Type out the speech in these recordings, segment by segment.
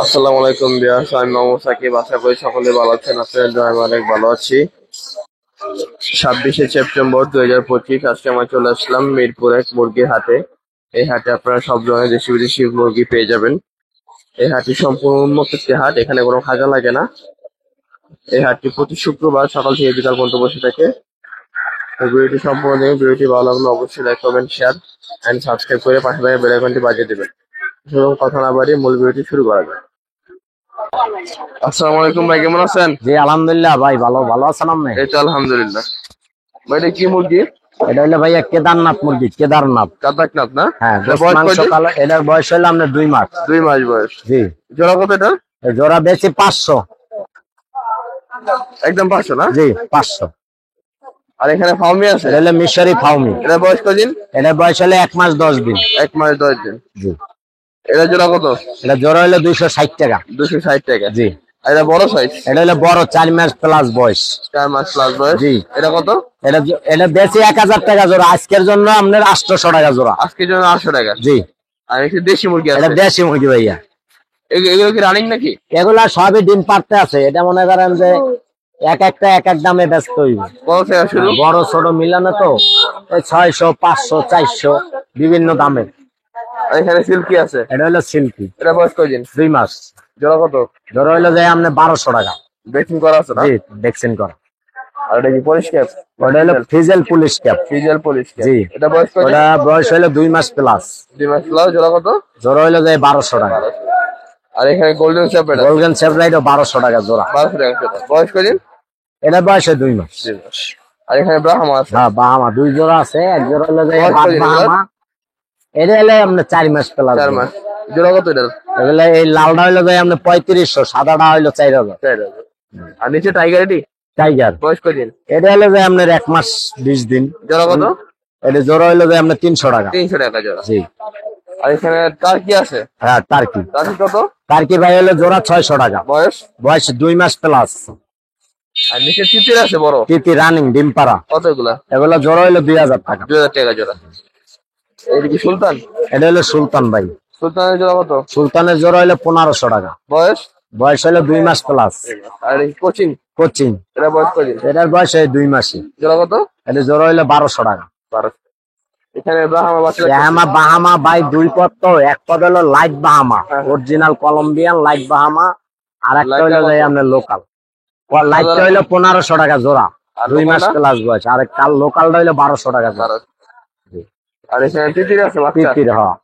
আসসালামু আলাইকুম বিয়াস, আমি মোহাম্মদ সাকিব। আশা করি সকলে ভালো আছেন। আপনাদের দোয়ায় আমি অনেক ভালো আছি। 26শে সেপ্টেম্বর 2025 আজকে আমরা চলে আসলাম মিরপুর এক মুরগির হাটে। এই হাটে আপনারা সব ধরনের দেশি বিদেশি মুরগি পেয়ে যাবেন। এই হাটটি সম্পূর্ণ উন্মুক্ত একটি হাট, এখানে কোনো খাজা লাগে না। এই হাটটি প্রতি শুক্রবার সকাল থেকে বিকাল পর্যন্ত বসে থাকে। ভিডিওটি সম্পূর্ণ দেখুন। ভিডিওটি ভালো লাগলে অবশ্যই like, comment, share and subscribe করে পাশে থাকা বেল আইকনটি বাজিয়ে দেবেন। সুতরাং কথা না বাড়িয়ে মূল ভিডিওটি শুরু করা যাক। আসসালামু আলাইকুম ভাই, কেমন আছেন? জি আলহামদুলিল্লাহ ভাই, ভালো আছেন আপনি? এই তো আলহামদুলিল্লাহ। ভাই এটা কি মুরগি? এটা হলো ভাইয়া কেদারনাথ মুরগি, কেদারনাথ। কাতাকনাথ না? হ্যাঁ, এটার বয়স কয়দিন? সকালে এটার বয়স হলো আপনার 2 মাস। 2 মাস বয়স। জি। জোড়া কত এটা? এই জোড়া বেশি 500। একদম 500 না? জি 500। আর এখানে ফাউমি আছে? এটা হলো মিশরি ফাউমি। এটা বয়স কদিন? এটার বয়স হলো 1 মাস 10 দিন। 1 মাস 10 দিন। জি। এটা জোড়া কত? এটা জোড়া হলো 260 টাকা। 260 টাকা। জি। আর এটা বড় সাইজ? এটা হলো বড়, 4 মাস প্লাস বয়স। 4 মাস প্লাস বয়স। জি। এটা কত? এটা বেশি 1000 টাকা জোড়া, আজকের জন্য আপনার 800 টাকা জোড়া। আজকের জন্য 800 টাকা। জি। আর একটা দেশি মুরগি আছে? এটা দেশি মুরগি ভাইয়া। এগুলো কি রানিং নাকি? এগুলা সবই ডিম পারতে আছে। এটা মনে করেন যে এক এক দামে ব্যস্ত হইবে। কত থেকে শুরু? বড় ছোট মিলানো তো 600, 500, 400 বিভিন্ন দামের। আর এখানে সিল্কি আছে? এটা হলো সিল্কি। এটা বয়স কদিন? 2 মাস। জোড়া কত? ধরো হইলো যে আপনি 1200 টাকা। ভ্যাকসিন করা আছে না? জি, ভ্যাকসিন করা। আর এটা কি পরিষ্কার? ওটা হলো ফিজেল পুলিশ ক্যাপ। ফিজেল পরিষ্কার। জি। এটা বয়স কত? ওটা বয়স হলো 2 মাস প্লাস। 2 মাস প্লাস। জোড়া কত? ধরো হইলো যে 1200 টাকা। আর এখানে গোল্ডেন চ্যাপেট? গোল্ডেন সেভরাইটও 1200 টাকা জোড়া। 1200 টাকা জোড়া। বয়স কদিন? এটা বয়স 2 মাস। 2 মাস। আর এখানে ব্রাহ্মা আছে? হ্যাঁ, বাহামা 2 জোড়া আছে। এক জোড়া হলো যে বয়স কদিন বাহামা। এটা হলো আপনার 4 মাস প্লাস। 4 মাস। জোড়া কত এটা? এগুলো এই লালটা হইলো যে আপনার 3500, সাদাটা হইলো 4000। 4,000। আর নিচে টাইগার এটি? টাইগার। বয়স কদিন? এটা হলো যে আপনার 1 মাস 20 দিন। জোড়া কত? এটা জোড়া হইলো যে আপনার 300 টাকা। 300 টাকা জোড়া। জি। আর এখানে টার্কি আছে? হ্যাঁ, টার্কি। টার্কি কত? টার্কি ভাই হলো জোড়া 600 টাকা। বয়স? বয়স 2 মাস প্লাস। আর নিচে তিতির আছে বড়? তিতি রানিং ডিম পাড়া। কত এগুলা? এগুলো জোড়া হইলো 2000 টাকা। 2000 টাকা জোড়া। এটা কি সুলতান? এটা হলো সুলতান ভাই। সুলতানের জোড়া কত? সুলতানের জোড়া হইলো 1500 টাকা। বয়স? বয়স হইলো 2 মাস প্লাস। আর এই কোচিং? কোচিং। এটা বয়স কদিন? এটার বয়স 2 মাসই। জোড়া কত? এটা জোড়া হইলো 1200 টাকা। 1200। এখানে ব্রাহ্মা বাচ্চা? বাহামা ভাই 2 পদ তো। এক পদ হলো light Bahama, original Colombian light Bahama. আর একটা হইলো যে আপনার লোকাল। লাইটটা হইলো 1500 টাকা জোড়া, 2 মাস প্লাস বয়স। আর কাল লোকালটা হইলো 1200 টাকা জোড়া। আর এখানে তিতির আছে বাচ্চা? তিতির, হ্যাঁ।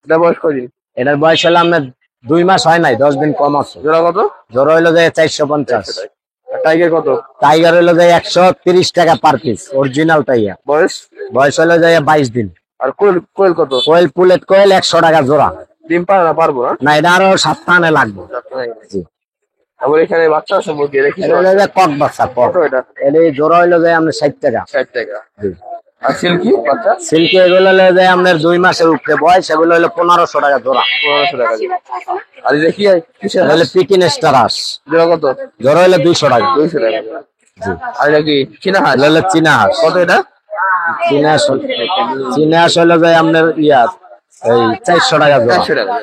এটা বয়স কদিন? এটার বয়স হলো আপনার 2 মাস হয় নাই, 10 দিন কম আছে। জোড়া কত? জোড়া হইলো যে 450। টাইগার কত? টাইগার হইলো যে 130 টাকা পার পিস, অরিজিনাল টাইগার। বয়স? বয়স হইলো যে 22 দিন। আর কোয়েল? কোয়েল কত? কোয়েল পুলেট কোয়েল 100 টাকা জোড়া। ডিম পারে না? পারবো না? না, এটা আরো 7 টানে লাগবে। জি। আবার এখানে বাচ্চা আছে মুরগি? এটা হইলো যে কক বাচ্চা, কক। কত এটা? এটা জোড়া হইলো যে আপনার 60 টাকা। 60 টাকা। জি। আর সিল্কি বাচ্চা? সিল্কি এগুলো হলো যে আপনার 2 মাসের উপরে বয়স, এগুলো হলো 1500 টাকা জোড়া। 1500 টাকা জোড়া। আর এটা কি কিসের? এটা হলো পিকিন স্টার হাঁস। জোড়া কত? জোড়া হলো 200 টাকা। 200 টাকা জোড়া। জি। আর এটা কি চীনা হাঁস? এটা হলো চীনা হাঁস। কত এটা? চীনা হাঁস হলো যে আপনার এই 400 টাকা জোড়া। 400 টাকা।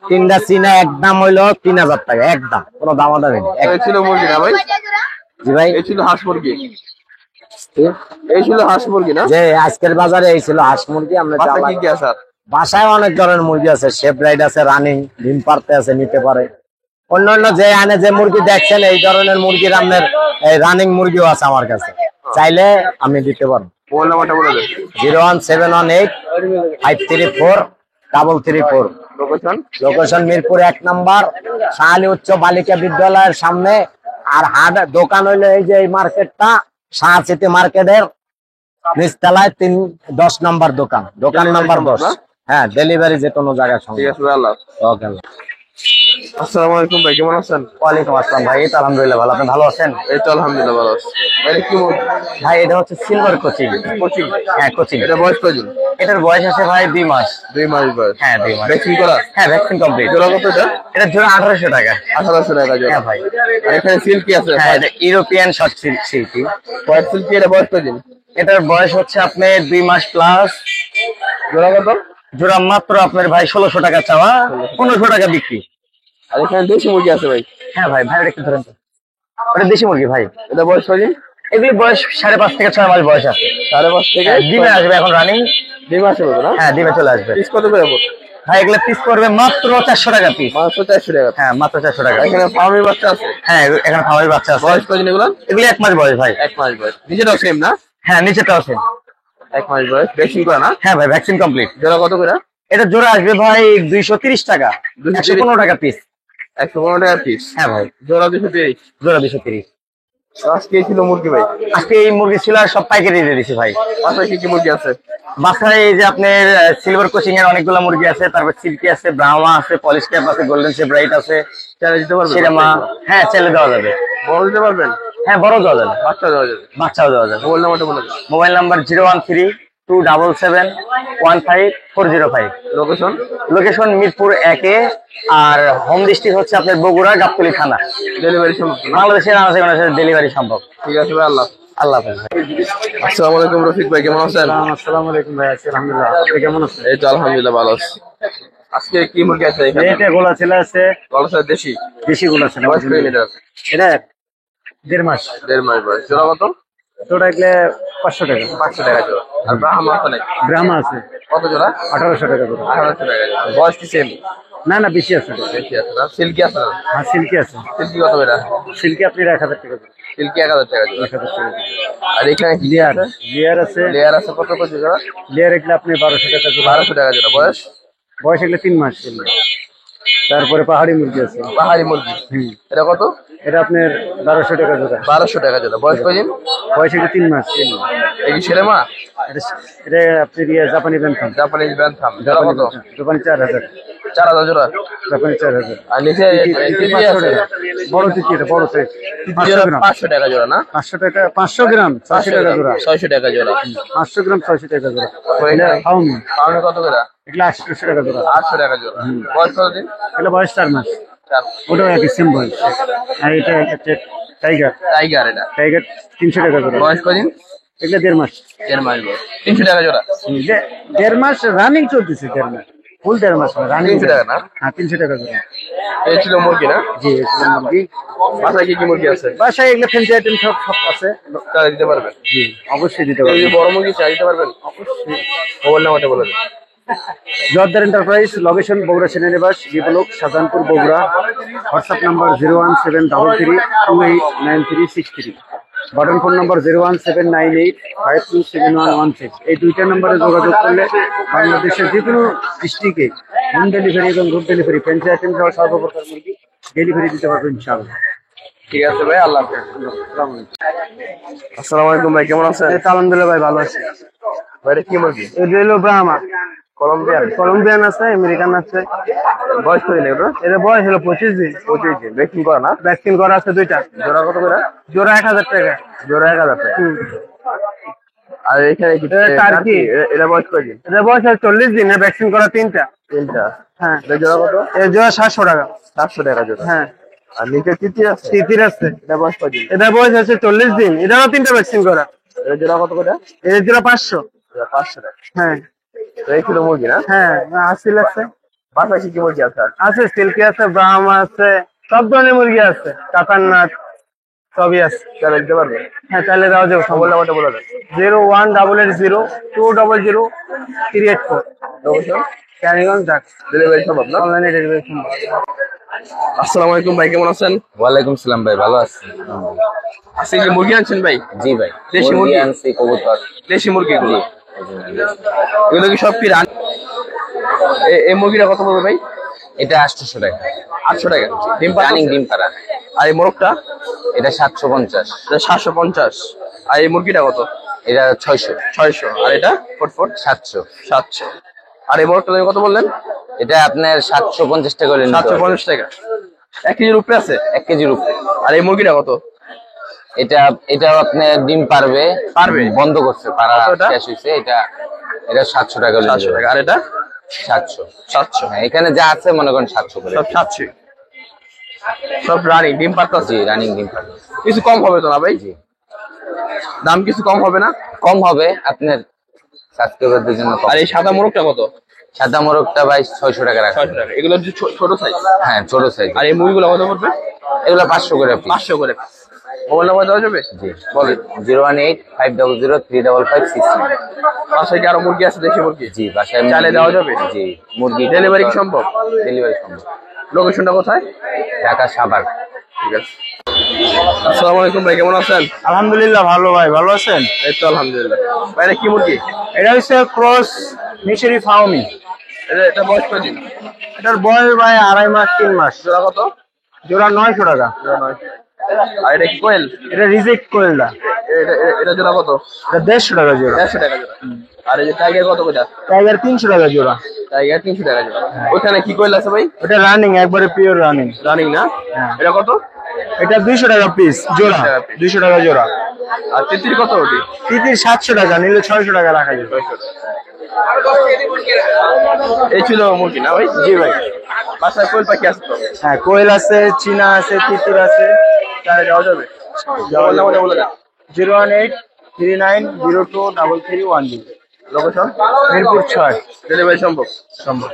তিনটা চীনা একদম হইলো 3000 টাকা, একদম কোনো দামাদামি নেই। এই ছিল মুরগি না ভাই? জি ভাই। এই ছিল হাঁস মুরগি? এই ছিল হাঁস মুরগি না? যে আজকের বাজারে এই ছিল হাঁস মুরগি। আমরা বাচ্চা কি কি আছে? বাসায় অনেক ধরনের মুরগি আছে। শেপ রাইড আছে, রানিং ডিম পারতে আছে, নিতে পারে। অন্যান্য যে আনে যে মুরগি দেখছেন, এই ধরনের মুরগির আপনার এই রানিং মুরগিও আছে আমার কাছে। চাইলে আমি দিতে পারবো। মোবাইল নাম্বারটা বলে দেন। 01718 334 লোকেশন? লোকেশন মিরপুর 1 নম্বর, শাহালি উচ্চ বালিকা বিদ্যালয়ের সামনে। আর হাট দোকান হইলো এই যে এই মার্কেটটা, শাহ সিটি মার্কেটের নিচতলায় 10 নম্বর দোকান, দোকান নাম্বার 10। হ্যাঁ, ডেলিভারি যে কোনো জায়গায় ঠিক আছে ভাই, আল্লাহ। ওকে। আসসালামু আলাইকুম ভাই, কেমন আছেন? ওয়ালাইকুম আসসালাম ভাই। এই তো আলহামদুলিল্লাহ ভালো। আপনি ভালো আছেন? এই তো আলহামদুলিল্লাহ ভালো আছি। এটা কি মুরগি? ভাই এটা হচ্ছে সিলভার কোচিং। কোচিং? হ্যাঁ, কোচিং। এটা বয়স কয়দিন? এটার বয়স আছে ভাই 2 মাস। 2 মাস বয়স? হ্যাঁ, 2 মাস। ভ্যাকসিন করা? হ্যাঁ, ভ্যাকসিন কমপ্লিট। জোড়া কত এটা? এটা জোড়া 1800 টাকা। 1800 টাকা জোড়া? হ্যাঁ ভাই। আর এখানে সিল্কি আছে? হ্যাঁ, এটা European short silky. White silky. এটা বয়স কয়দিন? এটার বয়স হচ্ছে আপনার 2 মাস প্লাস। জোড়া কত? জোড়া মাত্র আপনার ভাই 1600 টাকা চাওয়া, 1500 টাকা বিক্রি। আর এখানে দেশি মুরগি আছে ভাই। হ্যাঁ ভাই, ভাই ওটা একটু ধরেন তো। ওটা দেশি মুরগি ভাই। এটা বয়স কদিন? এগুলি বয়স 5.5 থেকে 6 মাস বয়স আছে। 5.5 থেকে ডিমে আসবে এখন রানিং। ডিম আসবে না? হ্যাঁ ডিমে চলে আসবে। পিস কত করে পড়বে ভাই এগুলো পিস করবে মাত্র 400 টাকা পিস। মাত্র 400 টাকা? হ্যাঁ মাত্র 400 টাকা। এখানে ফার্মের বাচ্চা আছে? হ্যাঁ এখানে ফার্মের বাচ্চা আছে। বয়স কদিন এগুলো? এগুলি 1 মাস বয়স ভাই। 1 মাস বয়স। নিচেটাও সেম না? হ্যাঁ নিচেটাও আছে। 1 মাস বয়স। ভ্যাকসিন করা না? হ্যাঁ ভাই ভ্যাকসিন কমপ্লিট। জোড়া কত করে? এটা জোড়া আসবে ভাই 230 টাকা। 115 টাকা পিস। 115 টাকা পিস? হ্যাঁ ভাই জোড়া 230? জোড়া 230। আজকে ছিল মুরগি ভাই? আজকে এই মুরগি ছিল আর সব পাইকারি দিয়ে দিছি ভাই। বাসায় কি কি মুরগি আছে? বাসায় এই যে আপনার সিলভার কোচিং এর অনেকগুলো মুরগি আছে, তারপর সিল্কি আছে, ব্রাহ্মা আছে, পলিশ ক্যাপ আছে, গোল্ডেন সে ব্রাইট আছে। চাইলে দিতে পারবেন? সিনেমা হ্যাঁ চাইলে দেওয়া যাবে। বড় দিতে পারবেন? হ্যাঁ বড় দেওয়া যাবে, বাচ্চা দেওয়া যাবে? বাচ্চাও দেওয়া যাবে। মোবাইল নাম্বারটা বলে দেন। Mobile number 013-277-15405। Location? Location Mirpur 1-এ, আর হোম ডিস্ট্রিক্ট হচ্ছে আপনার বগুড়া গাবতলী থানা। ডেলিভারি সম্ভব? বাংলাদেশের আনাচে ডেলিভারি সম্ভব। ঠিক আছে ভাই, আল্লাহ আল্লাহ হাফেজ। আসসালামু আলাইকুম রফিক ভাই, কেমন আছেন? আসসালামু আলাইকুম ভাই, আলহামদুলিল্লাহ। আপনি কেমন আছেন? এই তো আলহামদুলিল্লাহ ভালো আছি। আজকে কি মুরগি আছে এখানে? এটা গোলা ছেলে আছে, গলাসার দেশি? দেশি গোলা ছেলে। বয়স কত এটার? এটা 1.5 মাস। 1.5 মাস বয়স। জোড়া কত? জোড়া এগুলো 500 টাকা। 500 টাকা জোড়া। আর ব্রাহ্মা আছে নাকি? ব্রাহ্মা আছে কত জোড়া? 1800 টাকা জোড়া। 1800 টাকা জোড়া। বয়স কি সেম? না না বেশি আছে। বেশি আছে না? সিল্কি আছে না? হ্যাঁ সিল্কি আছে। সিল্কি কত এটা? সিল্কি আপনি 1000 টাকা জোড়া। সিল্কি 1000 টাকা জোড়া। 1000 টাকা জোড়া। আর এখানে কি লেয়ার আছে? লেয়ার আছে। লেয়ার আছে কত করে জোড়া? লেয়ার এগুলো আপনি 1200 টাকা জোড়া। 1200 টাকা জোড়া। বয়স? বয়স এগুলো 3 মাস। তারপরে পাহাড়ি মুরগি আছে। পাহাড়ি মুরগি? এটা কত? এটা আপনার 1200 টাকা জোড়া। 1200 টাকা জোড়া। বয়স কদিন? বয়স এগুলো 3 মাস। এই কি ছেলে মা? এটা এটা আপনি জাপানি ব্যান্থাম। Japanese bantam. জোড়া কত? জাপানি 4000। 4000 জোড়া? জাপানি 4000। আর নিচে তিতি 500 টাকা। বড় তিতি, এটা বড় সাইজ। 500 গ্রাম? 500 টাকা জোড়া না? 500 টাকা, 500 গ্রাম 600 টাকা জোড়া। 600 টাকা জোড়া। 500 গ্রাম 600 টাকা জোড়া। এটা ফাউমি পাউনে কত করে? এগুলো 800 টাকা জোড়া। 800 টাকা জোড়া। বয়স কত দিন? এগুলো বয়স 4 মাস। 4। ওটাও একই সেম বয়স। আর এটা হচ্ছে টাইগার। টাইগার? এটা টাইগার 300 টাকা জোড়া। বয়স কদিন? এগুলো 1.5 মাস। 1.5 মাস বয়স। 300 টাকা জোড়া? 1.5 মাস রানিং চলতেছে। 1.5 মাস ফুল 1.5 মাস রানিং। 300 টাকা না? হ্যাঁ 300 টাকা জোড়া। এই ছিল মুরগি না? জি এটা মুরগি। বাসায় কি কি মুরগি আছে? বাসায় এগুলো ফ্যান্সি আইটেম সব সব আছে। চাই দিতে পারবেন? জি অবশ্যই দিতে এই পারবো। যে বড় মুরগি চাই দিতে পারবেন? অবশ্যই। মোবাইল নাম্বারটা বলে দেন। জর্দার এন্টারপ্রাইজ, লোকেশন বগুড়া সেনানিবাস, Biplob Shahjahanpur Bogura. WhatsApp number 01733289363। Button phone number 01798527116। এই দুইটা নম্বরে যোগাযোগ করলে বাংলাদেশের যে কোনো ডিস্ট্রিক্টে হোম ডেলিভারি এবং রুট ডেলিভারি ফ্যান্সি আইটেম সহ সর্বপ্রকার মুরগি ডেলিভারি দিতে পারবো ইনশাআল্লাহ। ঠিক আছে ভাই, আল্লাহ হাফেজ। আসসালামু আলাইকুম ভাই, কেমন আছেন? আলহামদুলিল্লাহ ভাই ভালো আছি। ভাই এটা কি মুরগি? এটা হলো ব্রাহ্মা। কলম্বিয়ান? কলম্বিয়ান আছে, আমেরিকান আছে। বয়স কদিন এগুলো? এর বয়স হলো 25 দিন। 25 দিন। ভ্যাকসিন করা না? ভ্যাকসিন করা আছে দুইটা। জোড়া কত করে? জোড়া 1000 টাকা। জোড়া 1000 টাকা। আর এখানে কি টার্কি? এটা বয়স কদিন? এটা বয়স 40 দিন। ভ্যাকসিন করা তিনটা। তিনটা? হ্যাঁ। এটা জোড়া কত? এর জোড়া 700 টাকা। 700 টাকা জোড়া? হ্যাঁ। আর নিচে তিতির আছে? তিতির আছে। এটা বয়স কদিন? এটা বয়স আছে 40 দিন। এটাও তিনটা ভ্যাকসিন করা। এটা জোড়া কত করে? এর জোড়া 500। 500 টাকা। হ্যাঁ তো এই ছিল মুরগি না? হ্যাঁ। আসিল আছে। বাসায় কি কি মুরগি আছে? আছে সিল্কি আছে, ব্রাহ্মা আছে, সব ধরনের মুরগি আছে। কাতারনাথ সবই আছে। চাইলে দিতে পারবেন? হ্যাঁ তাহলে দেওয়া যাবে। মোবাইল নাম্বারটা বলে দেন। 01880200384। লোকেশন? ক্যানিগঞ্জ ঢাকা। ডেলিভারি সম্ভব না? অনলাইনে ডেলিভারি সম্ভব। আসসালামু আলাইকুম ভাই, কেমন আছেন? ওয়ালাইকুম সালাম ভাই, ভালো আছি। আজকে কি মুরগি আনছেন ভাই? জি ভাই, দেশি মুরগি আনছি, কবুতর। দেশি মুরগি এগুলো? এগুলো কি সব কি এই মুরগিটা কত পড়বে ভাই? এটা 800 টাকা। 800 টাকা? ডিম রানিং ডিম পাড়া। আর এই মোরগটা? এটা 750। এটা 750। আর এই মুরগিটা কত? এটা 600। 600। আর এটা ফটফট? 700। 700। আর এই মোরগটা কত বললেন? এটা আপনার 750 টাকা করে নিতে হবে। 750 টাকা। 1 কেজির উপরে আছে? 1 কেজির উপরে। আর এই মুরগিটা কত? এটাও আপনার ডিম পারবে। বন্ধ করছে, পাড়া কতটা? শেষ হয়েছে। এটা 700 টাকা করে 700 টাকা। আর এটা? 700। 700। হ্যাঁ, এখানে যা আছে মনে করেন 700 করে। সব 700। সব রানিং ডিম পারতাছে? জি রানিং ডিম পারবে। কিছু কম হবে তো না ভাই? জি দাম কিছু কম হবে না? কম হবে আপনার সাবস্ক্রাইবারদের জন্য কম। আর এই সাদা মোরগটা কত? সাদা মোরগটা ভাই 600 টাকা রাখা। 600 টাকা। এগুলো হচ্ছে ছোট সাইজ। হ্যাঁ, ছোট সাইজ। আর এই মুরগিগুলো কত পড়বে? এগুলো 500 করে পিস। 500 করে। মোবাইল নাম্বার দেওয়া যাবে? জি বলেন। 018-500-35569। বাসায় কি আরো মুরগি আছে, দেশি মুরগি? জি, বাসায় চাইলে দেওয়া যাবে? জি, মুরগি ডেলিভারি কি সম্ভব? ডেলিভারি সম্ভব। লোকেশনটা কোথায়? ঢাকা সাভার। ঠিক আছে। আসসালামু আলাইকুম ভাই, কেমন আছেন? আলহামদুলিল্লাহ ভালো ভাই, ভালো আছেন? এই তো আলহামদুলিল্লাহ। ভাই এটা কি মুরগি? এটা হচ্ছে ক্রস মিশরি ফাউমি। এটা বয়স কতদিন? এটার বয়স ভাই 2.5 মাস 3 মাস। জোড়া কত? জোড়া 900 টাকা। জোড়া 9। আর এটা কি কোয়েল? এটা রিজেক্ট কোয়েলটা। এটা জোড়া কত? এটা 150 টাকা জোড়া। 150 টাকা জোড়া। আর এই যে টাইগার কত করে? টাইগার 300 টাকা জোড়া। টাইগার 300 টাকা জোড়া। ওখানে কি কোয়েল আছে ভাই? এটা রানিং, একবারে পিওর রানিং। রানিং না? হ্যাঁ। এটা কত? এটা 200 টাকা পিস জোড়া। 200 টাকা জোড়া। আর তিতির কত ওটি? তিতির 700 টাকা, নিলে 600 টাকা রাখা যাবে। এই ছিল মুরগি না ভাই? জি ভাই। বাসায় কোয়েল পাখি আছে তো? হ্যাঁ, কোয়েল আছে, চীনা আছে, তিতির আছে। তাহলে যাওয়া যাবে? মোবাইল নাম্বারটা বলে দেন। 01839023310। লোকেশন? মিরপুর 6। ডেলিভারি সম্ভব? সম্ভব।